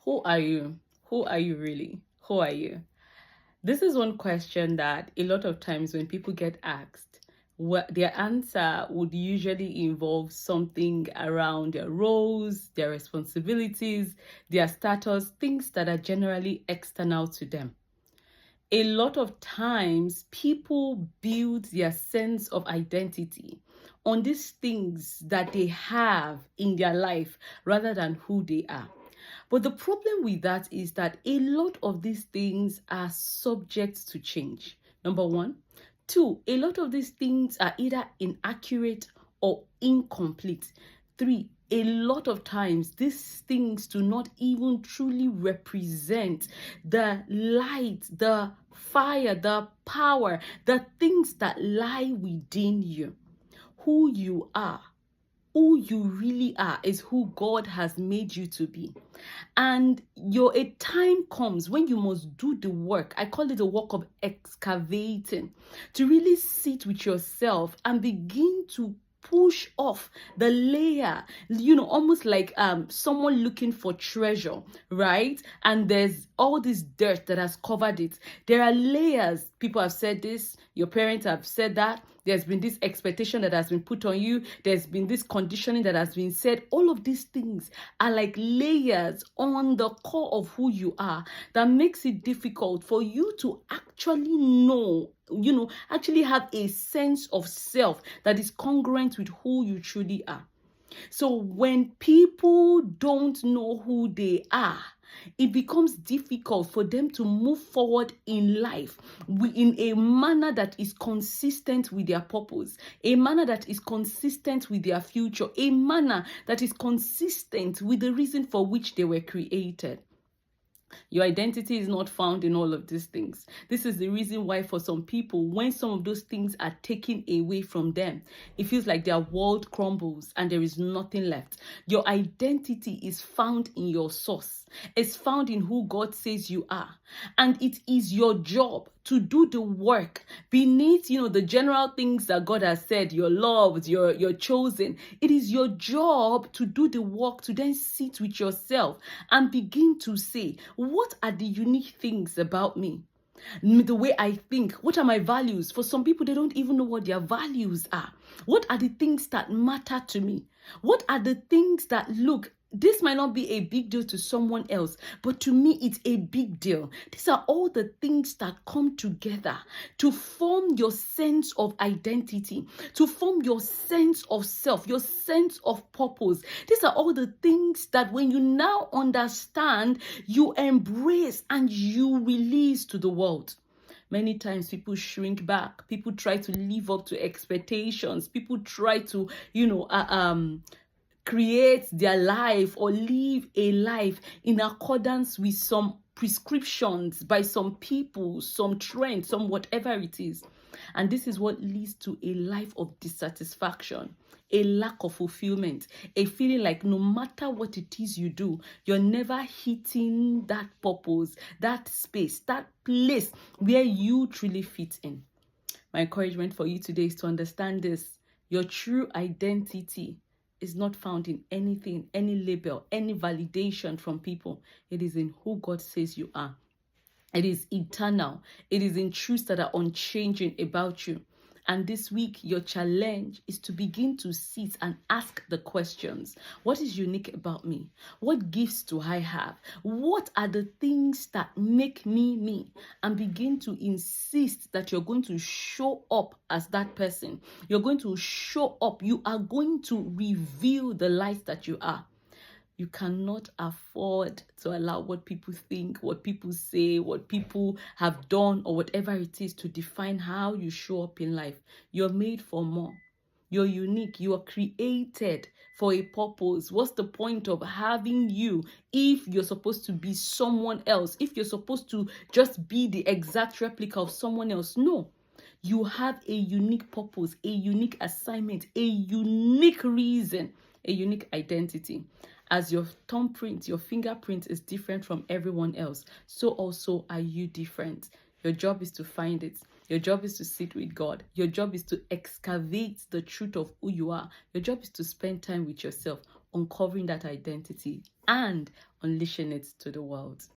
Who are you? Who are you really? Who are you? This is one question that a lot of times when people get asked, their answer would usually involve something around their roles, their responsibilities, their status, things that are generally external to them. A lot of times, people build their sense of identity on these things that they have in their life rather than who they are. But the problem with that is that a lot of these things are subject to change. Number one. Two, a lot of these things are either inaccurate or incomplete. Three, a lot of times these things do not even truly represent the light, the fire, the power, the things that lie within you. Who you are, who you really are, is who God has made you to be. And a time comes when you must do the work. I call it the work of excavating, to really sit with yourself and begin to push off the layer, almost like someone looking for treasure, right? And there's all this dirt that has covered it. There are layers. People have said this, your parents have said that. There's been this expectation that has been put on you. There's been this conditioning that has been said. All of these things are like layers on the core of who you are that makes it difficult for you to actually know, actually have a sense of self that is congruent with who you truly are. So when people don't know who they are, it becomes difficult for them to move forward in life in a manner that is consistent with their purpose, a manner that is consistent with their future, a manner that is consistent with the reason for which they were created. Your identity is not found in all of these things. This is the reason why for some people, when some of those things are taken away from them, it feels like their world crumbles and there is nothing left. Your identity is found in your source. It's found in who God says you are. And it is your job to do the work beneath, the general things that God has said, you're loved, you're chosen. It is your job to do the work, to then sit with yourself and begin to say, what are the unique things about me? The way I think, what are my values? For some people, they don't even know what their values are. What are the things that matter to me? What are the things that, look, this might not be a big deal to someone else, but to me, it's a big deal. These are all the things that come together to form your sense of identity, to form your sense of self, your sense of purpose. These are all the things that when you now understand, you embrace and you release to the world. Many times people shrink back. People try to live up to expectations. People try to, create their life or live a life in accordance with some prescriptions by some people, some trends, some whatever it is. And this is what leads to a life of dissatisfaction, a lack of fulfillment, a feeling like no matter what it is you do, you're never hitting that purpose, that space, that place where you truly fit in. My encouragement for you today is to understand this. Your true identity is not found in anything, any label, any validation from people. It is in who God says you are. It is eternal. It is in truths that are unchanging about you. And this week, your challenge is to begin to sit and ask the questions. What is unique about me? What gifts do I have? What are the things that make me me? And begin to insist that you're going to show up as that person. You're going to show up. You are going to reveal the light that you are. You cannot afford to allow what people think, what people say, what people have done, or whatever it is to define how you show up in life. You're made for more. You're unique. You are created for a purpose. What's the point of having you if you're supposed to be someone else? If you're supposed to just be the exact replica of someone else? No. You have a unique purpose, a unique assignment, a unique reason, a unique identity. As your thumbprint, your fingerprint is different from everyone else, so also are you different. Your job is to find it. Your job is to sit with God. Your job is to excavate the truth of who you are. Your job is to spend time with yourself, uncovering that identity and unleashing it to the world.